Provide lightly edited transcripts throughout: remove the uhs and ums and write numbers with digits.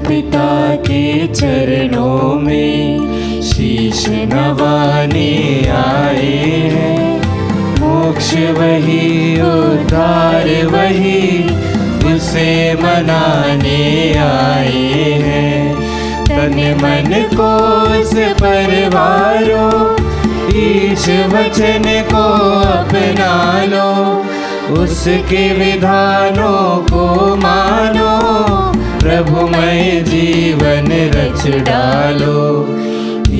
पिता के चरणों में शीश नवाने आए हैं। मोक्ष वही, उद्धार वही, उसे मनाने आए हैं। तन मन कोस परवारो, ईश वचन को अपना लो। उसके विधानों को मानो, प्रभुमय जीवन रच डालो।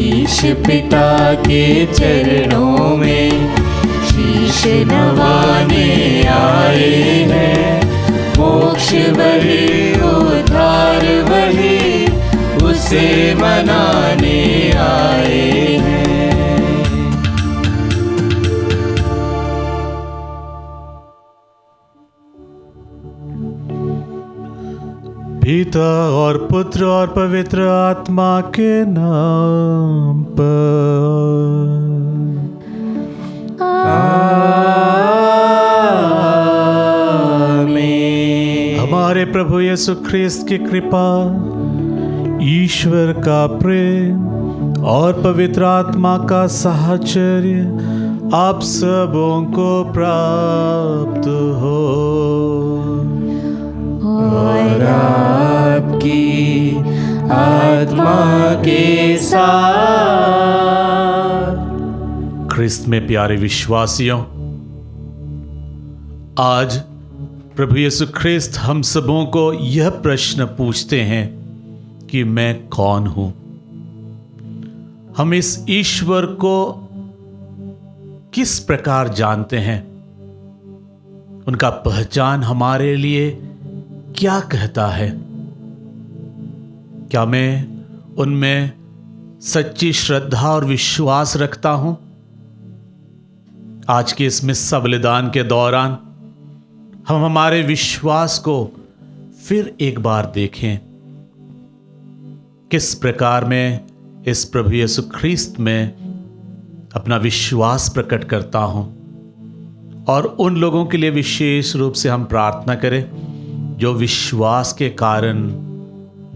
ईश पिता के चरणों में शीश नवाने आए हैं। मोक्ष वही, उद्धार वही, उसे मनाने आए हैं। पिता और पुत्र और पवित्र आत्मा के नाम पर आमीन। हमारे प्रभु यीशु ख्रिस्त की कृपा, ईश्वर का प्रेम और पवित्र आत्मा का साहचर्य आप सबों को प्राप्त हो और आपकी आत्मा के साथ। ख्रिस्त में प्यारे विश्वासियों, आज प्रभु यीशु ख्रिस्त हम सबों को यह प्रश्न पूछते हैं कि मैं कौन हूं। हम इस ईश्वर को किस प्रकार जानते हैं? उनका पहचान हमारे लिए क्या कहता है? क्या मैं उनमें सच्ची श्रद्धा और विश्वास रखता हूं? आज के इस मिस्सा बलिदान के दौरान हम हमारे विश्वास को फिर एक बार देखें। किस प्रकार मैं इस प्रभु यीशु ख्रिस्त में अपना विश्वास प्रकट करता हूं, और उन लोगों के लिए विशेष रूप से हम प्रार्थना करें जो विश्वास के कारण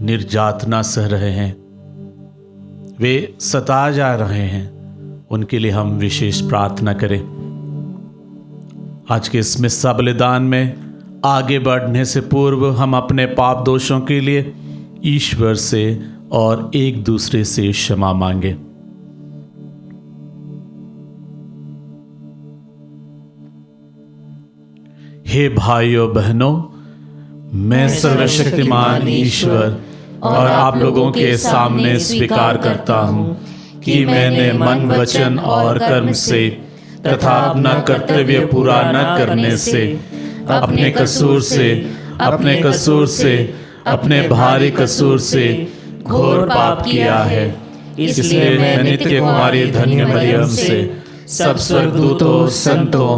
निर्यातना सह रहे हैं, वे सता जा रहे हैं, उनके लिए हम विशेष प्रार्थना करें। आज के इस मिस्सा बलिदान में आगे बढ़ने से पूर्व हम अपने पाप दोषों के लिए ईश्वर से और एक दूसरे से क्षमा मांगे। हे भाइयों बहनों, मैं सर्वशक्तिमान ईश्वर और आप लोगों के सामने स्वीकार करता हूं कि मैंने मन, वचन और कर्म से तथा अपना कर्तव्य पूरा न करने से, अपने कसूर से, अपने भारी कसूर से घोर पाप किया है। इसलिए मैं नित्य कुमारी धन्य मरियम से, सब स्वर्गदूतों, संतों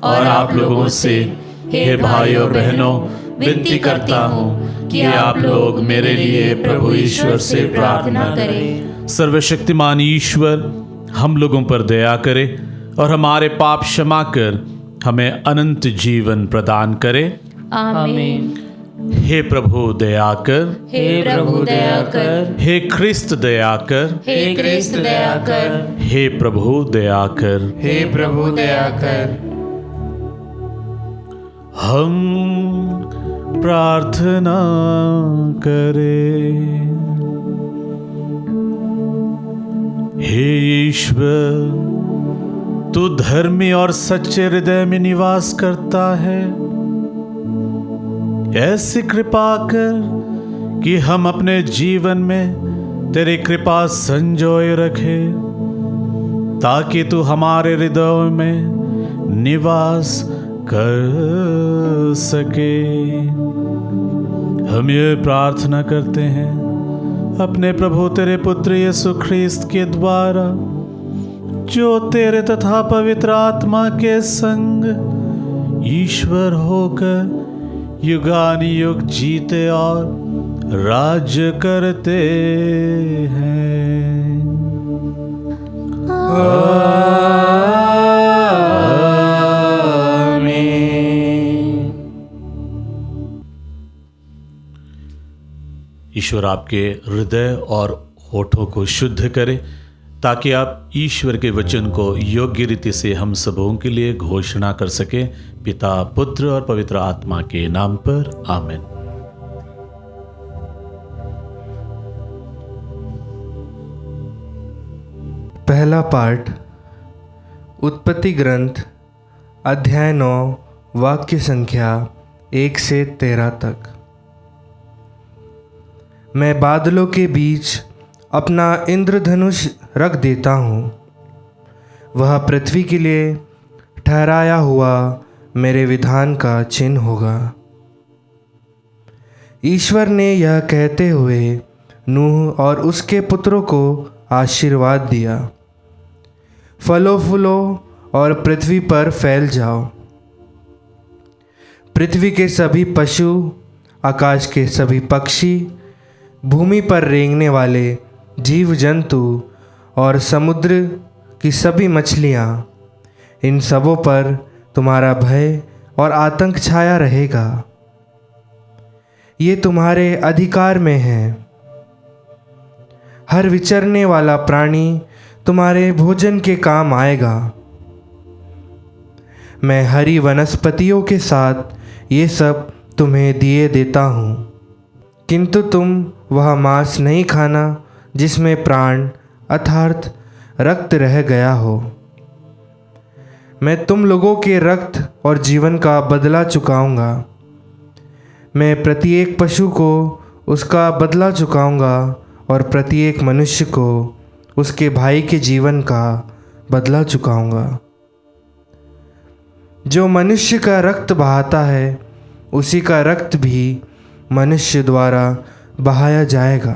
और आप लोगों से, हे भाइयों बहनों, विनती करता हूँ कि आप लोग मेरे लिए प्रभु ईश्वर से प्रार्थना करें। सर्वशक्तिमान ईश्वर हम लोगों पर दया करे और हमारे पाप क्षमा कर हमें अनंत जीवन प्रदान करे। आमीन। हे प्रभु दया कर, हे प्रभु दया कर, हे ख्रिस्त दया कर, हे ख्रिस्त दया कर, हे प्रभु दया कर, हे प्रभु दया कर। हम प्रार्थना करें। हे ईश्वर, तू धर्मी और सच्चे हृदय में निवास करता है। ऐसी कृपा कर कि हम अपने जीवन में तेरी कृपा संजोए रखे, ताकि तू हमारे हृदयों में निवास कर सके। हम ये प्रार्थना करते हैं अपने प्रभु तेरे पुत्र यीशु ख्रिस्त के द्वारा, जो तेरे तथा पवित्र आत्मा के संग ईश्वर होकर युगानुयुग जीते और राज्य करते हैं। ईश्वर आपके हृदय और होठों को शुद्ध करे, ताकि आप ईश्वर के वचन को योग्य रीति से हम सबों के लिए घोषणा कर सके। पिता, पुत्र और पवित्र आत्मा के नाम पर आमीन। पहला पाठ उत्पत्ति ग्रंथ अध्याय 9 वाक्य संख्या 1 से 13 तक। मैं बादलों के बीच अपना इंद्रधनुष रख देता हूँ, वह पृथ्वी के लिए ठहराया हुआ मेरे विधान का चिन्ह होगा। ईश्वर ने यह कहते हुए नूह और उसके पुत्रों को आशीर्वाद दिया, फलो फूलो और पृथ्वी पर फैल जाओ। पृथ्वी के सभी पशु, आकाश के सभी पक्षी, भूमि पर रेंगने वाले जीव जंतु और समुद्र की सभी मछलियाँ, इन सबों पर तुम्हारा भय और आतंक छाया रहेगा। ये तुम्हारे अधिकार में है। हर विचरने वाला प्राणी तुम्हारे भोजन के काम आएगा। मैं हरी वनस्पतियों के साथ ये सब तुम्हें दिए देता हूँ, किंतु तुम वह मांस नहीं खाना जिसमें प्राण अर्थात रक्त रह गया हो। मैं तुम लोगों के रक्त और जीवन का बदला चुकाऊंगा। मैं प्रत्येक पशु को उसका बदला चुकाऊंगा और प्रत्येक मनुष्य को उसके भाई के जीवन का बदला चुकाऊंगा। जो मनुष्य का रक्त बहाता है, उसी का रक्त भी मनुष्य द्वारा बहाया जाएगा,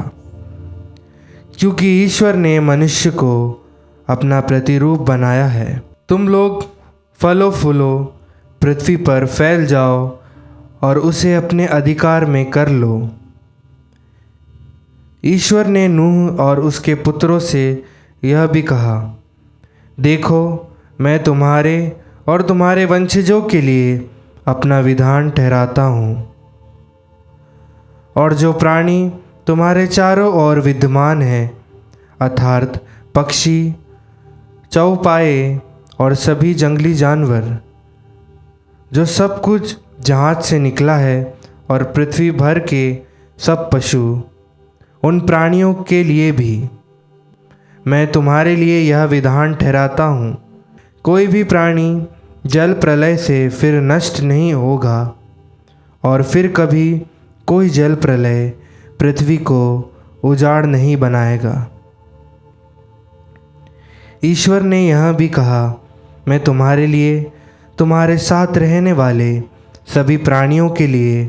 क्योंकि ईश्वर ने मनुष्य को अपना प्रतिरूप बनाया है। तुम लोग फलो फूलो, पृथ्वी पर फैल जाओ और उसे अपने अधिकार में कर लो। ईश्वर ने नूह और उसके पुत्रों से यह भी कहा, देखो, मैं तुम्हारे और तुम्हारे वंशजों के लिए अपना विधान ठहराता हूँ, और जो प्राणी तुम्हारे चारों ओर विद्यमान है, अर्थात पक्षी, चौपाए और सभी जंगली जानवर, जो सब कुछ जहाज से निकला है, और पृथ्वी भर के सब पशु, उन प्राणियों के लिए भी मैं तुम्हारे लिए यह विधान ठहराता हूँ, कोई भी प्राणी जल प्रलय से फिर नष्ट नहीं होगा, और फिर कभी कोई जल प्रलय पृथ्वी को उजाड़ नहीं बनाएगा। ईश्वर ने यह भी कहा, मैं तुम्हारे लिए, तुम्हारे साथ रहने वाले सभी प्राणियों के लिए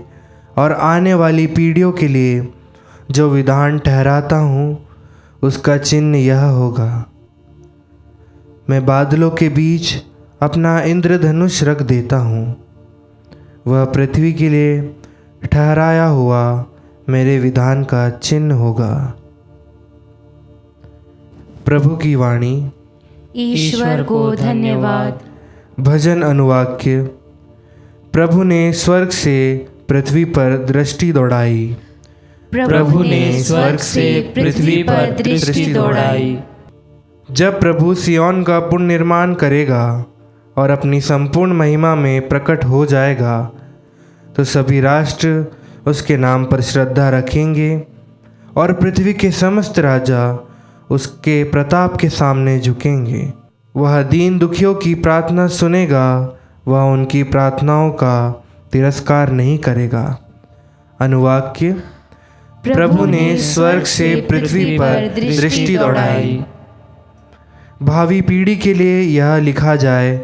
और आने वाली पीढ़ियों के लिए जो विधान ठहराता हूँ, उसका चिन्ह यह होगा। मैं बादलों के बीच अपना इंद्रधनुष रख देता हूँ, वह पृथ्वी के लिए ठहराया हुआ मेरे विधान का चिन्ह होगा। प्रभु की वाणी। ईश्वर को धन्यवाद। भजन अनुवाक्य। प्रभु ने स्वर्ग से पृथ्वी पर दृष्टि दौड़ाई। प्रभु ने स्वर्ग से पृथ्वी पर दृष्टि दौड़ाई। जब प्रभु सिय्योन का पुनर्निर्माण करेगा और अपनी संपूर्ण महिमा में प्रकट हो जाएगा, तो सभी राष्ट्र उसके नाम पर श्रद्धा रखेंगे और पृथ्वी के समस्त राजा उसके प्रताप के सामने झुकेंगे। वह दीन दुखियों की प्रार्थना सुनेगा, वह उनकी प्रार्थनाओं का तिरस्कार नहीं करेगा। अनुवाक्य। प्रभु ने स्वर्ग से पृथ्वी पर दृष्टि दौड़ाई। भावी पीढ़ी के लिए यह लिखा जाए,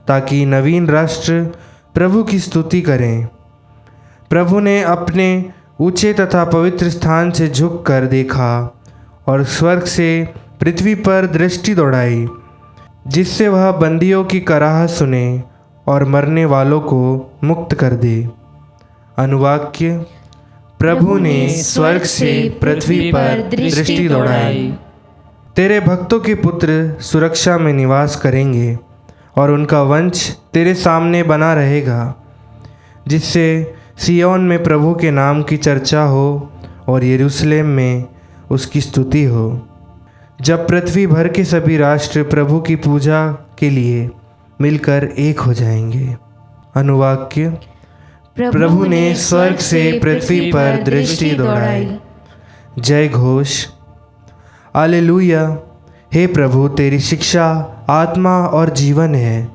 ताकि नवीन राष्ट्र प्रभु की स्तुति करें। प्रभु ने अपने ऊंचे तथा पवित्र स्थान से झुककर देखा और स्वर्ग से पृथ्वी पर दृष्टि दौड़ाई, जिससे वह बंदियों की कराह सुने और मरने वालों को मुक्त कर दे। अनुवाक्य। प्रभु ने स्वर्ग से पृथ्वी पर दृष्टि दौड़ाई। तेरे भक्तों के पुत्र सुरक्षा में निवास करेंगे और उनका वंश तेरे सामने बना रहेगा, जिससे सिय्योन में प्रभु के नाम की चर्चा हो और यरूशलेम में उसकी स्तुति हो। जब पृथ्वी भर के सभी राष्ट्र प्रभु की पूजा के लिए मिलकर एक हो जाएंगे। अनुवाक्य। प्रभु ने स्वर्ग से पृथ्वी पर दृष्टि दौड़ाई। जय घोष। हालेलुया। हे प्रभु, तेरी शिक्षा आत्मा और जीवन है।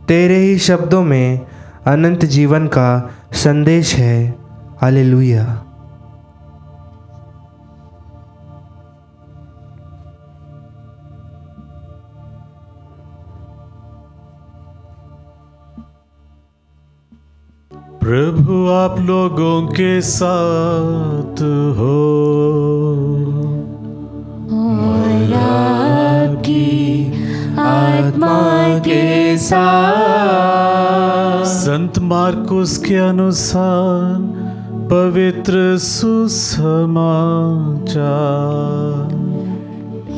तेरे ही शब्दों में अनंत जीवन का संदेश है। हालेलुया। प्रभु आप लोगों के साथ हो और आपकी आत्मा के साथ। संत मार्कुस के अनुसार पवित्र सुसमाचार।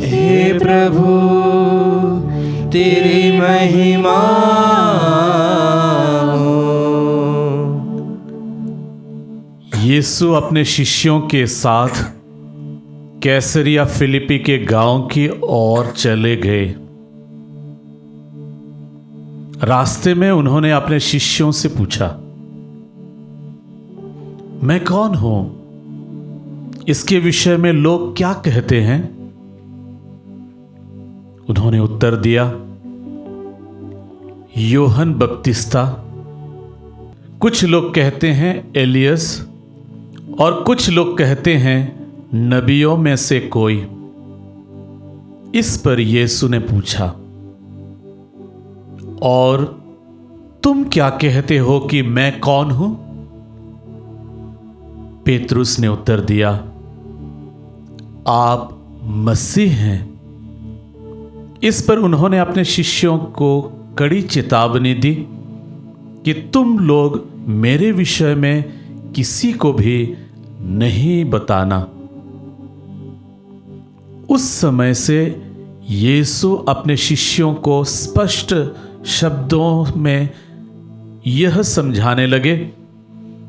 हे प्रभु, तेरी महिमा हो। यीशु अपने शिष्यों के साथ कैसरिया फिलिपी के गांव की ओर चले गए। रास्ते में उन्होंने अपने शिष्यों से पूछा, मैं कौन हूं? इसके विषय में लोग क्या कहते हैं? उन्होंने उत्तर दिया, यूहन्ना बपतिस्ता, कुछ लोग कहते हैं एलियस, और कुछ लोग कहते हैं नबियों में से कोई। इस पर यीशु ने पूछा, और तुम क्या कहते हो कि मैं कौन हूं? पेतरुस ने उत्तर दिया, आप मसीह हैं। इस पर उन्होंने अपने शिष्यों को कड़ी चेतावनी दी कि तुम लोग मेरे विषय में किसी को भी नहीं बताना। उस समय से यीशु अपने शिष्यों को स्पष्ट शब्दों में यह समझाने लगे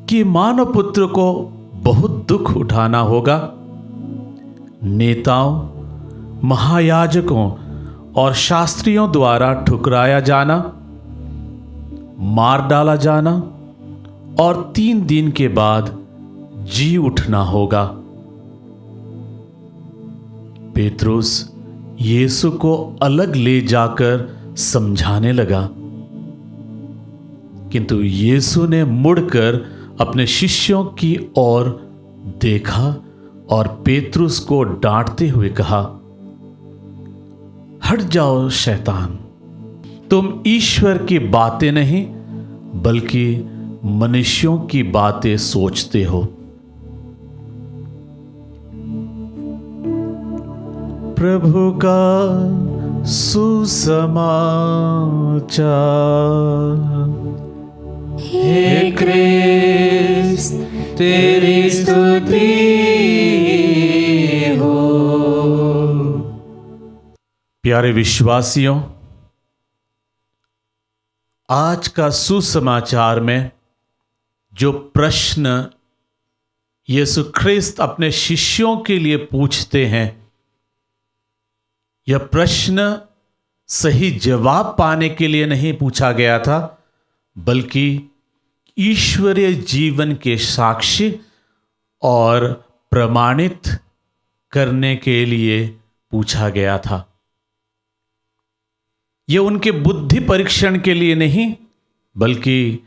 कि मानव पुत्र को बहुत दुख उठाना होगा। नेताओं, महायाजकों और शास्त्रियों द्वारा ठुकराया जाना, मार डाला जाना और 3 दिन के बाद जी उठना होगा। पेतरुस यीशु को अलग ले जाकर समझाने लगा, किंतु यीशु ने मुड़कर अपने शिष्यों की ओर देखा और पेतरुस को डांटते हुए कहा, हट जाओ शैतान, तुम ईश्वर की बातें नहीं बल्कि मनुष्यों की बातें सोचते हो। प्रभु का सुसमाचार। हे क्रिस्त, तेरी स्तुति हो। प्यारे विश्वासियों, आज का सुसमाचार में जो प्रश्न यीशु ख्रिस्त अपने शिष्यों के लिए पूछते हैं, यह प्रश्न सही जवाब पाने के लिए नहीं पूछा गया था, बल्कि ईश्वरीय जीवन के साक्षी और प्रमाणित करने के लिए पूछा गया था। यह उनके बुद्धि परीक्षण के लिए नहीं, बल्कि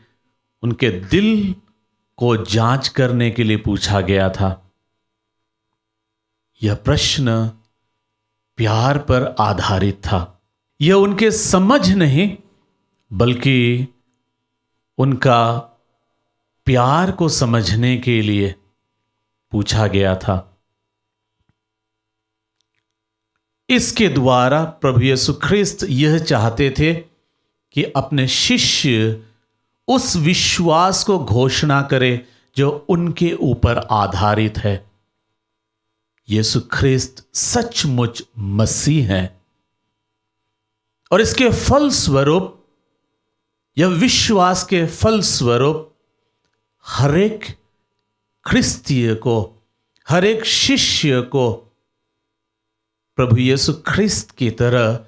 उनके दिल को जांच करने के लिए पूछा गया था। यह प्रश्न प्यार पर आधारित था। यह उनके समझ नहीं, बल्कि उनका प्यार को समझने के लिए पूछा गया था। इसके द्वारा प्रभु यीशु ख्रिस्त यह चाहते थे कि अपने शिष्य उस विश्वास को घोषणा करे जो उनके ऊपर आधारित है। यीशु ख्रिस्त सचमुच मसीह है और इसके फल स्वरूप, यह विश्वास के फल स्वरूप हर एक ख्रिस्तीय को हर एक शिष्य को प्रभु यीशु ख्रिस्त की तरह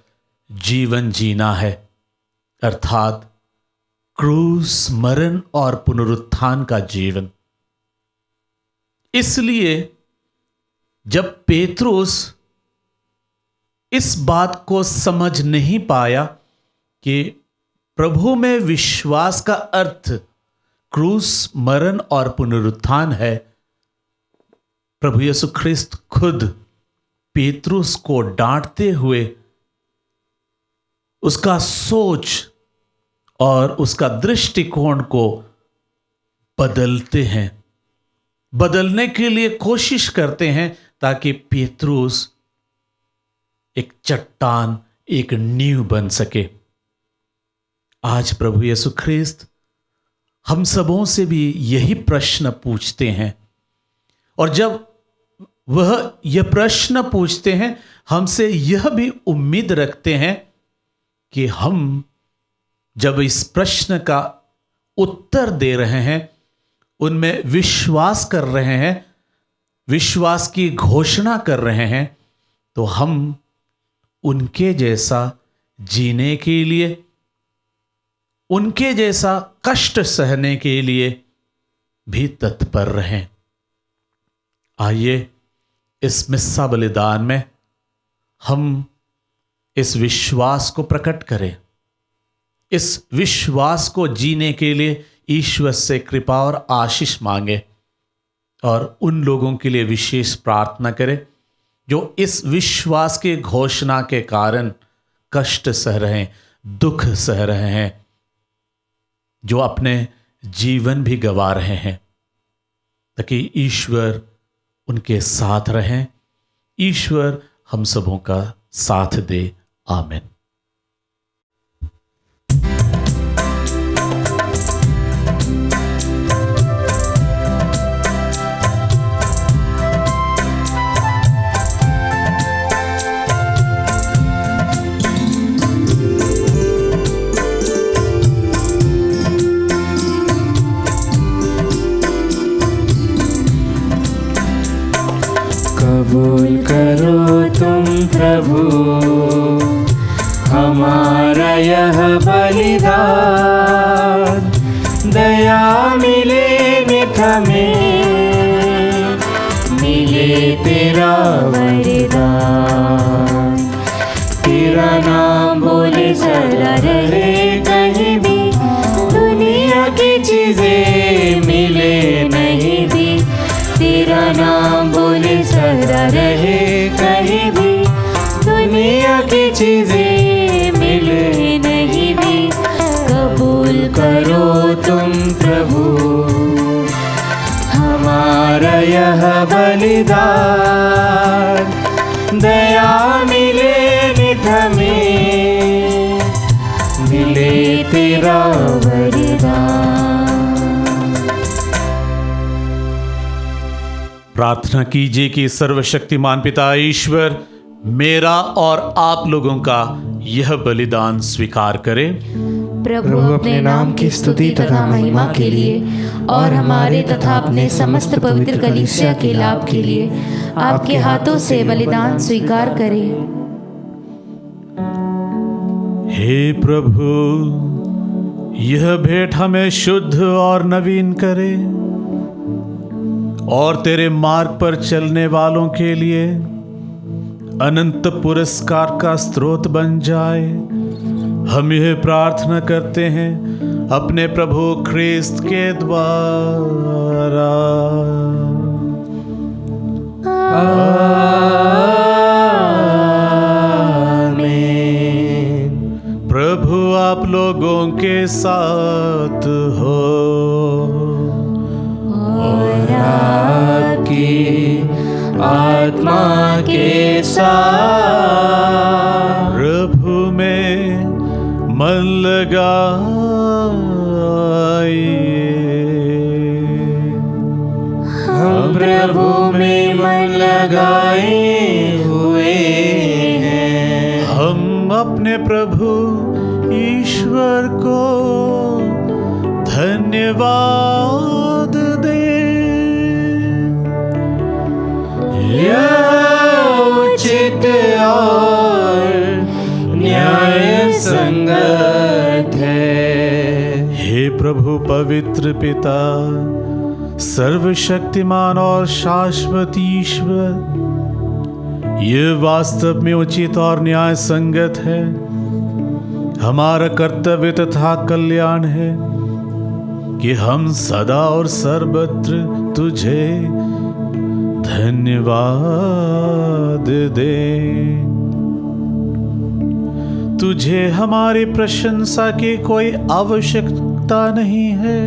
जीवन जीना है, अर्थात क्रूस, मरण और पुनरुत्थान का जीवन। इसलिए जब पेतरुस इस बात को समझ नहीं पाया कि प्रभु में विश्वास का अर्थ क्रूस, मरण और पुनरुत्थान है, प्रभु यीशु ख्रिस्त खुद पेतरुस को डांटते हुए उसका सोच और उसका दृष्टिकोण को बदलते हैं, बदलने के लिए कोशिश करते हैं, ताकि पेतरुस एक चट्टान, एक नींव बन सके। आज प्रभु यीशु ख्रिस्त हम सबों से भी यही प्रश्न पूछते हैं, और जब वह यह प्रश्न पूछते हैं, हमसे यह भी उम्मीद रखते हैं कि हम जब इस प्रश्न का उत्तर दे रहे हैं, उनमें विश्वास कर रहे हैं, विश्वास की घोषणा कर रहे हैं, तो हम उनके जैसा जीने के लिए, उनके जैसा कष्ट सहने के लिए भी तत्पर रहें। आइए इस मिस्सा बलिदान में हम इस विश्वास को प्रकट करें, इस विश्वास को जीने के लिए ईश्वर से कृपा और आशीष मांगे, और उन लोगों के लिए विशेष प्रार्थना करें जो इस विश्वास के घोषणा के कारण कष्ट सह रहे हैं, दुख सह रहे हैं, जो अपने जीवन भी गंवा रहे हैं, ताकि ईश्वर उनके साथ रहें। ईश्वर हम सबों का साथ दे। आमीन। कबूल करो तुम प्रभु हमारा यह बलिदान, दया मिले नित हमें, मिले तेरा वरदान। तेरा नाम बोले सदा रहे कहीं भी, दुनिया की चीजें मिले नहीं भी। तेरा नाम बोले सदा रहे कहीं भी, दुनिया की चीजें मिले नहीं भी। कबूल करो तुम प्रभु हमारा यह बलिदान, दया मिले नित हमें, मिले तेरा वरदान। प्रार्थना कीजिए कि सर्वशक्तिमान पिता ईश्वर मेरा और आप लोगों का यह बलिदान स्वीकार करें। प्रभु अपने नाम की स्तुति तथा महिमा के लिए और हमारे तथा अपने समस्त पवित्र कलीसिया के लाभ के लिए आपके हाथों से बलिदान स्वीकार करें। हे प्रभु, यह भेंट हमें शुद्ध और नवीन करे और तेरे मार्ग पर चलने वालों के लिए अनंत पुरस्कार का स्रोत बन जाए। हम यह प्रार्थना करते हैं अपने प्रभु ख्रिस्त के द्वारा। आमीन। प्रभु आप लोगों के साथ हो और आपकी आत्मा के साथ। प्रभु में मन लगाइए। हम प्रभु में मन लगाए हुए हैं। हम अपने प्रभु ईश्वर को धन्यवाद दें। यह उचित और न्याय संगत है। हे प्रभु पवित्र पिता, सर्वशक्तिमान और शाश्वत ईश्वर, यह वास्तव में उचित और न्याय संगत है, हमारा कर्तव्य तथा कल्याण है कि हम सदा और सर्वत्र तुझे धन्यवाद दें। तुझे हमारी प्रशंसा की कोई आवश्यकता नहीं है।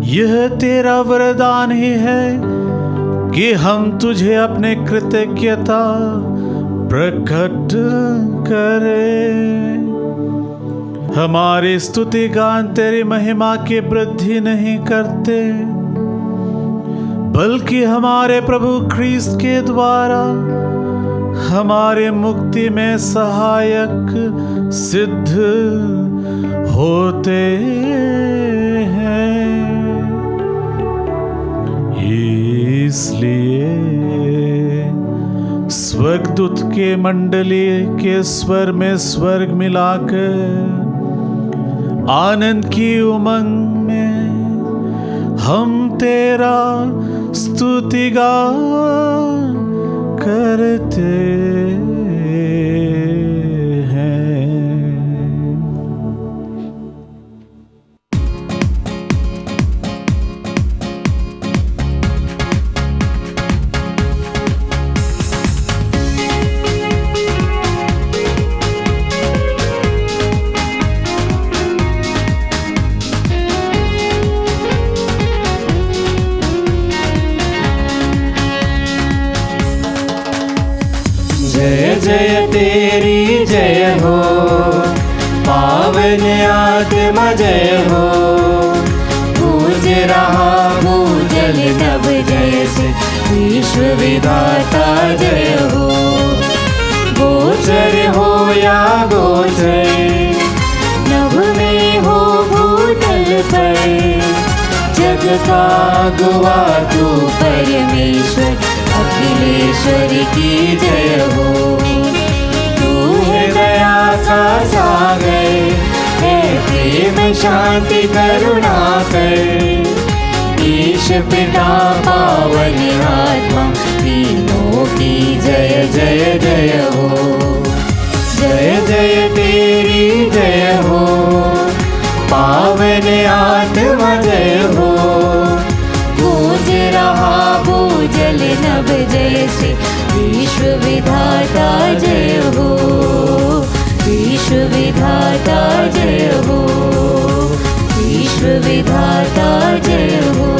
यह तेरा वरदान ही है कि हम तुझे अपने कृतज्ञता प्रकट करें। हमारे स्तुति गान तेरी महिमा की वृद्धि नहीं करते, बल्कि हमारे प्रभु ख्रीस्त के द्वारा हमारे मुक्ति में सहायक सिद्ध होते हैं। इसलिए स्वर्गदूत के मंडली के स्वर में स्वर्ग मिलाकर आनंद की उमंग में हम तेरा स्तुतिगान करते हैं। जय जय तेरी जय हो, पावन आत्मा जय हो। गूंज रहा भूजल नभ जैसे विश्व विधाता जय हो। गोचर हो या गोचर, नभ में हो भूतल पर, जग का गुआ तू परमेश्वर अखिलेश्वर की जय हो। तू है दया का सागर, है प्रेम शांति करुणा कर। ईश पिता पावन आत्मा तीनों की जय जय जय हो। जय जय तेरी जय हो, पावन आत्मा जय हो। गूंज रहा भूजल नभ जैसे विश्व विधाता जय हो। विश्व विधाता जय हो, विश्व विधाता जय हो।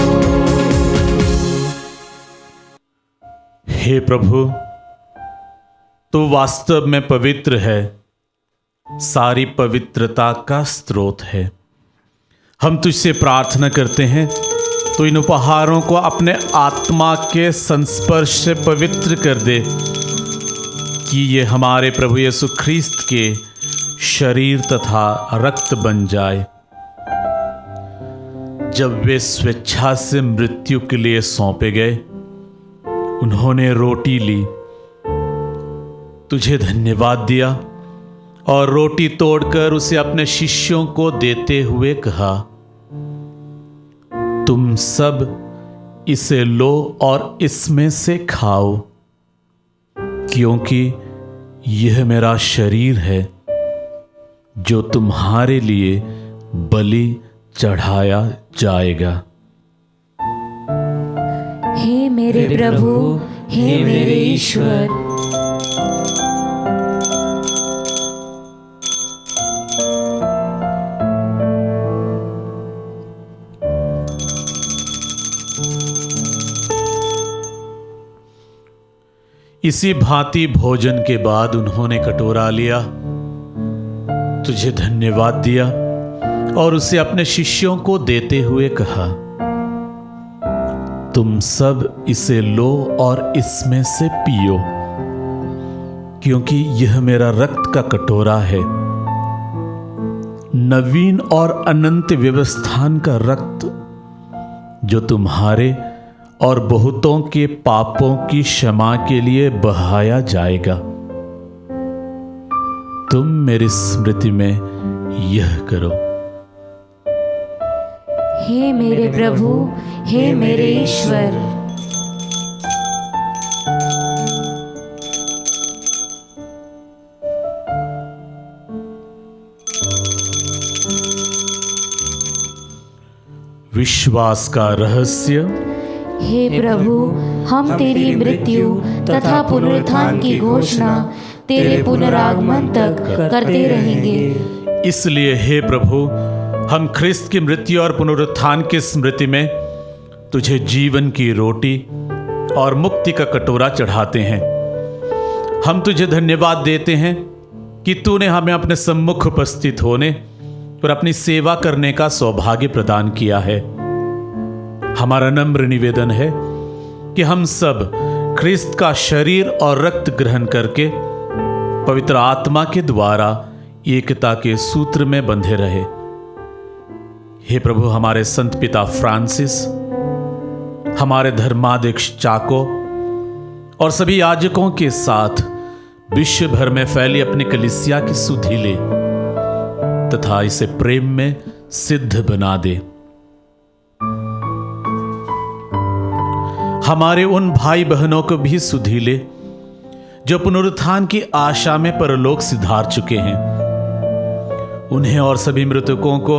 हे प्रभु, तू वास्तव में पवित्र है, सारी पवित्रता का स्रोत है। हम तुझसे प्रार्थना करते हैं, तो इन उपहारों को अपने आत्मा के संस्पर्श से पवित्र कर दे, कि ये हमारे प्रभु यीशु ख्रीस्त के शरीर तथा रक्त बन जाए। जब वे स्वेच्छा से मृत्यु के लिए सौंपे गए, उन्होंने रोटी ली, तुझे धन्यवाद दिया और रोटी तोड़कर उसे अपने शिष्यों को देते हुए कहा, तुम सब इसे लो और इसमें से खाओ, क्योंकि यह मेरा शरीर है जो तुम्हारे लिए बलि चढ़ाया जाएगा। हे मेरे प्रभु, हे मेरे ईश्वर, इसी भांति भोजन के बाद उन्होंने कटोरा लिया, तुझे धन्यवाद दिया और उसे अपने शिष्यों को देते हुए कहा, तुम सब इसे लो और इसमें से पियो, क्योंकि यह मेरा रक्त का कटोरा है, नवीन और अनंत व्यवस्थान का रक्त, जो तुम्हारे और बहुतों के पापों की क्षमा के लिए बहाया जाएगा। तुम मेरी स्मृति में यह करो। हे मेरे प्रभु, हे मेरे ईश्वर। विश्वास का रहस्य। हे प्रभु, हम तेरी मृत्यु तथा पुनरुत्थान की घोषणा तेरे पुनरागमन तक करते रहेंगे। इसलिए हे प्रभु, हम ख्रिस्त की मृत्यु और पुनरुत्थान की स्मृति में तुझे जीवन की रोटी और मुक्ति का कटोरा चढ़ाते हैं। हम तुझे धन्यवाद देते हैं कि तूने हमें अपने सम्मुख उपस्थित होने और अपनी सेवा करने का सौभाग्य प्रदान किया है। हमारा नम्र निवेदन है कि हम सब ख्रिस्त का शरीर और रक्त ग्रहण करके पवित्र आत्मा के द्वारा एकता के सूत्र में बंधे रहे। हे प्रभु, हमारे संत पिता फ्रांसिस, हमारे धर्माध्यक्ष चाको और सभी याजकों के साथ विश्व भर में फैली अपनी कलीसिया की सुधि ले तथा इसे प्रेम में सिद्ध बना दे। हमारे उन भाई बहनों को भी सुधि ले जो पुनरुत्थान की आशा में परलोक सिधार चुके हैं। उन्हें और सभी मृतकों को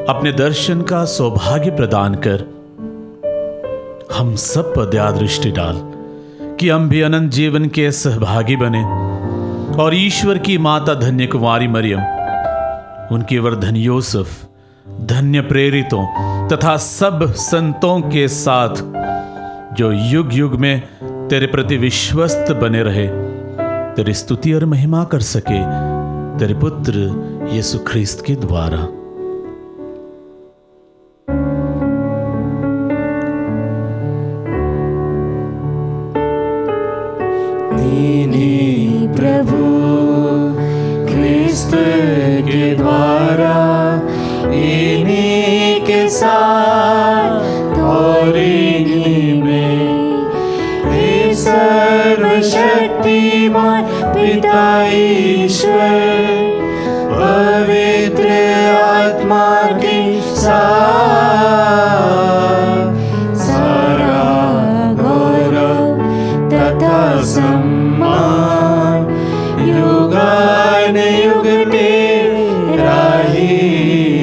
अपने दर्शन का सौभाग्य प्रदान कर हम सब पर दया दृष्टि डाल कि हम भी अनंत जीवन के सहभागी बने और ईश्वर की माता धन्य कुमारी मरियम, उनके वर्धन यूसुफ, धन्य प्रेरितों तथा सब संतों के साथ जो युग युग में तेरे प्रति विश्वस्त बने रहे, तेरी स्तुति और महिमा कर सके तेरे पुत्र यीशु ख्रिस्त के द्वारा। प्रभु ख्रिस्त के द्वारा इन्हीं के साथ और इन्हीं में हे सर्वशक्तिमान पिता ईश्वर पवित्र आत्मा के साथ सारा गौरव तथा सम्मान युगान युग तेरा ही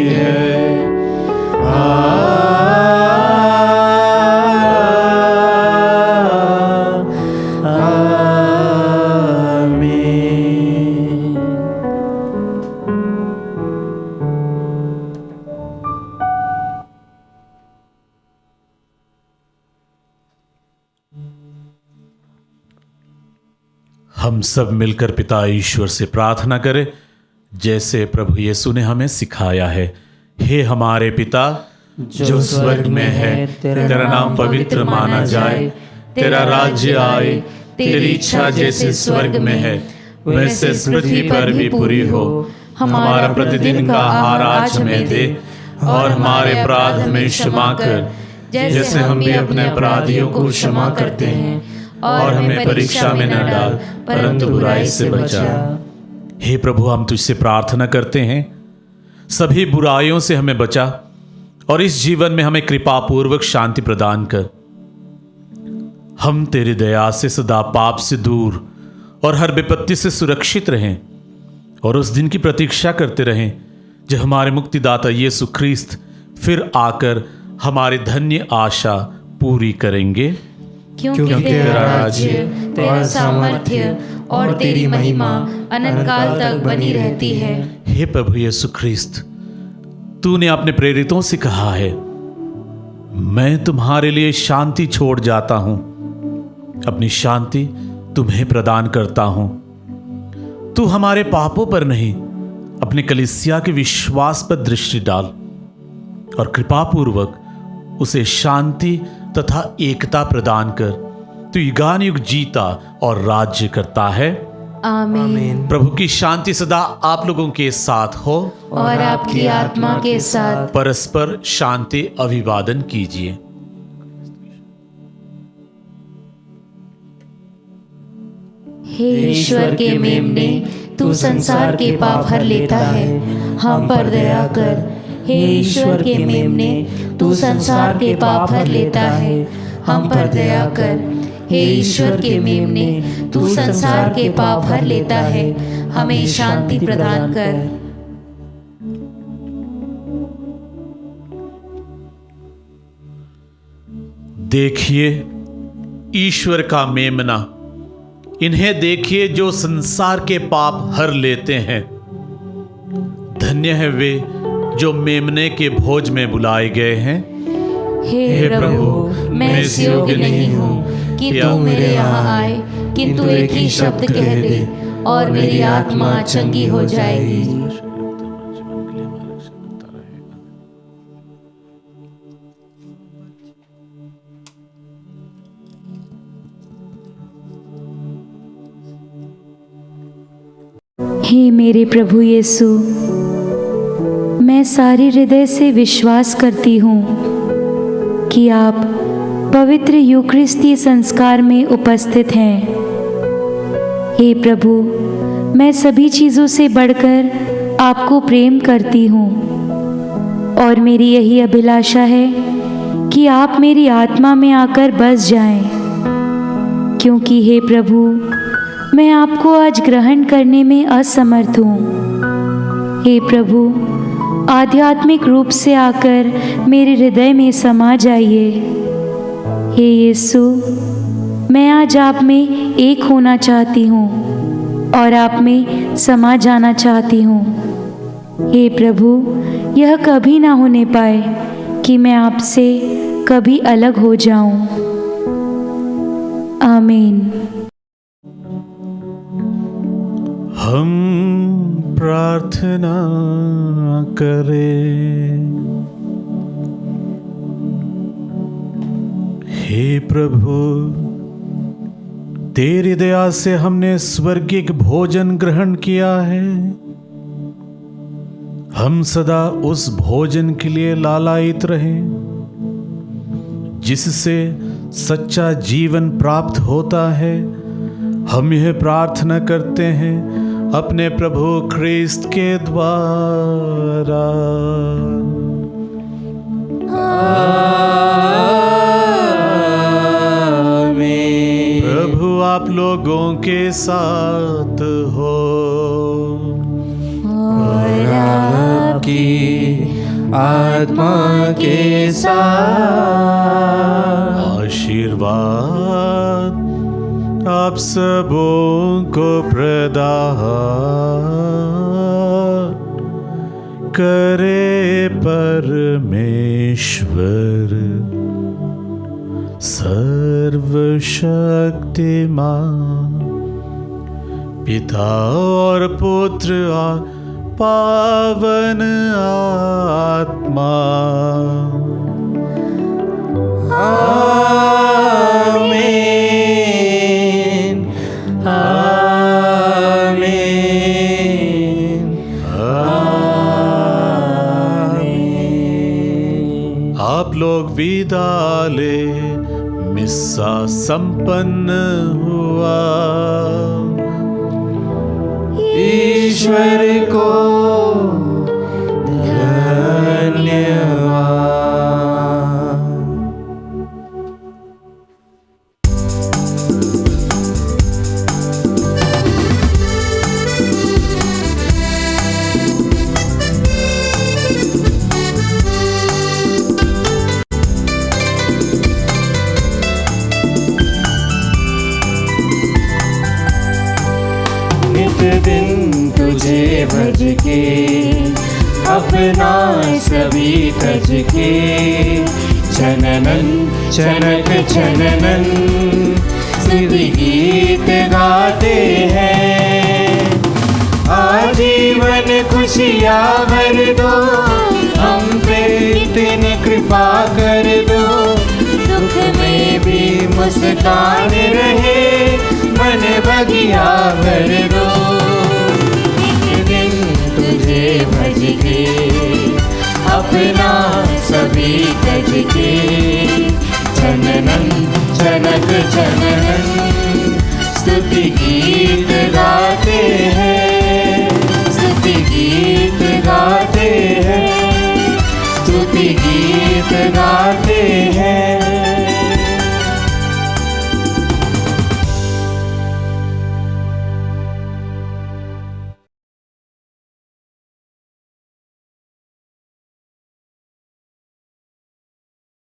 है। आमीन। हम सब मिलकर पिता ईश्वर से प्रार्थना करें जैसे प्रभु यीशु ने हमें सिखाया है। हे हमारे पिता जो स्वर्ग में है, तेरा नाम पवित्र माना जाए, तेरा राज्य आए, तेरी इच्छा जैसे स्वर्ग में है वैसे पृथ्वी पर भी पूरी हो। हमारा प्रतिदिन का आहार आज हमें दे और हमारे अपराध हमें क्षमा कर जैसे हम भी अपने अपराधियों को क्षमा करते हैं, और हमें परीक्षा में न डाल परंतु बुराई से बचा। हे प्रभु, हम तुझसे प्रार्थना करते हैं सभी बुराइयों से हमें बचा और इस जीवन में हमें कृपा पूर्वक शांति प्रदान कर। हम तेरी दया से सदा पाप से दूर और हर विपत्ति से सुरक्षित रहें और उस दिन की प्रतीक्षा करते रहें जब हमारे मुक्तिदाता यीशु ख्रिस्त फिर आकर हमारी धन्य आशा पूरी करेंगे। क्योंकि तेरा राज्य, तेरा सामर्थ्य और तेरी महिमा अनंत काल तक बनी रहती है। हे प्रभु यीशु ख्रिस्त, तूने अपने प्रेरितों से कहा है, मैं तुम्हारे लिए शांति छोड़ जाता हूं, अपनी शांति तुम्हें प्रदान करता हूं। तू हमारे पापों पर नहीं अपने कलीसिया के विश्वास पर दृष्टि डाल और कृपापूर्वक उसे शांति तथा एकता प्रदान कर। तू युगान युग जीता और राज्य करता है। आमीन। प्रभु की शांति सदा आप लोगों के साथ हो और आपकी आत्मा के साथ। परस्पर शांति अभिवादन कीजिए। हे ईश्वर के मेमने, तू संसार के पाप हर लेता है, हम पर दया कर। हे ईश्वर के मेमने, तू संसार के पाप हर लेता है, हम पर दया कर। हे ईश्वर के मेमने, तू संसार के पाप हर लेता है, हमें शांति प्रदान कर। देखिए ईश्वर का मेमना, इन्हें देखिए जो संसार के पाप हर लेते हैं। धन्य है वे जो मेमने के भोज में बुलाए गए हैं। हे प्रभु, मैं इस योग्य नहीं हूँ कि तू मेरे यहाँ आए, किंतु एक ही शब्द कह दे और मेरी आत्मा चंगी हो जाएगी। हे मेरे प्रभु यीशु, मैं सारे हृदय से विश्वास करती हूँ कि आप पवित्र यूकरिस्तीय संस्कार में उपस्थित हैं। हे प्रभु, मैं सभी चीज़ों से बढ़कर आपको प्रेम करती हूँ और मेरी यही अभिलाषा है कि आप मेरी आत्मा में आकर बस जाएं, क्योंकि हे प्रभु, मैं आपको आज ग्रहण करने में असमर्थ हूँ। हे प्रभु, आध्यात्मिक रूप से आकर मेरे हृदय में समा जाइए। हे यीशु, मैं आज आप में एक होना चाहती हूँ और आप में समा जाना चाहती हूँ। हे प्रभु, यह कभी ना होने पाए कि मैं आपसे कभी अलग हो जाऊं। आमीन। हम प्रार्थना करें। हे प्रभु, तेरी दया से हमने स्वर्गिक भोजन ग्रहण किया है। हम सदा उस भोजन के लिए लालायित रहें जिससे सच्चा जीवन प्राप्त होता है। हम यह प्रार्थना करते हैं अपने प्रभु ख्रिस्त के द्वारा। आमीन। प्रभु आप लोगों के साथ हो और आपकी आत्मा के साथ। आशीर्वाद आप सबों को प्रदान करे परमेश्वर सर्वशक्तिमान, पिता और पुत्र और पावन आत्मा। आमीन। आमीन। आमीन। आप लोग विदा ले, मिस्सा संपन्न हुआ। ईश्वर को धन्यवाद। दिन तुझे भज के अपना सभी तज के, जननन जनक जननन स्तुति गीत गाते हैं। आजीवन खुशियाँ भर दो, हम पे इतनी कृपा कर दो। दुख में भी मुस्कान रहे, मन बगिया भर दो। एक दिन तुझे भज के अपना सभी तज के, जननन जनक जननन स्तुति गीत गाते